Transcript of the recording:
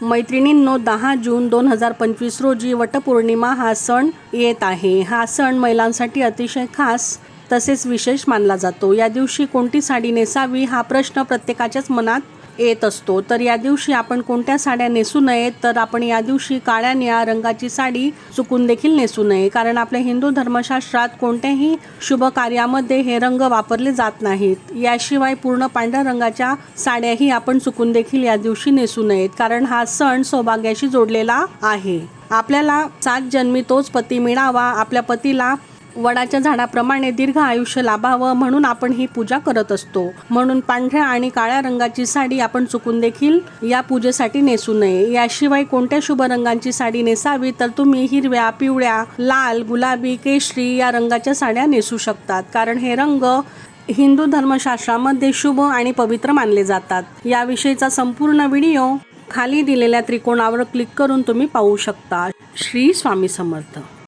मैत्रिणींनो, 10 जून 2025 रोजी वटपौर्णिमा हा सण येत आहे. हा सण महिलांसाठी अतिशय खास तसेच विशेष मानला जातो. या दिवशी कोणती साडी नेसावी हा प्रश्न प्रत्येकाच्याच मनात येत असतो. तर या दिवशी आपण कोणत्या साड्या नेसू नयेत, तर आपण या दिवशी काळ्या निळ्या रंगाची साडी चुकून देखील नेसू नये. कारण आपल्या हिंदू धर्मशास्त्रात कोणत्याही शुभ कार्यामध्ये हे रंग वापरले जात नाहीत. याशिवाय पूर्ण पांढऱ्या रंगाच्या साड्याही आपण चुकून देखील या दिवशी नेसू नयेत. कारण हा सण सौभाग्याशी जोडलेला आहे. आपल्याला 7 जन्मी तोच पती मिळावा, आपल्या पतीला वडाच्या झाडाप्रमाणे दीर्घ आयुष्य लाभावं म्हणून आपण ही पूजा करत असतो. म्हणून पांढऱ्या आणि काळ्या रंगाची साडी आपण चुकून देखील या पूजेसाठी नेसू नये. याशिवाय कोणत्या शुभ रंगाची साडी नेसावी, तर तुम्ही हिरव्या, पिवळ्या, लाल, गुलाबी, केशरी या रंगाच्या साड्या नेसू शकतात. कारण हे रंग हिंदू धर्मशास्त्रामध्ये शुभ आणि पवित्र मानले जातात. याविषयीचा संपूर्ण व्हिडिओ खाली दिलेल्या त्रिकोणावर क्लिक करून तुम्ही पाहू शकता. श्री स्वामी समर्थ.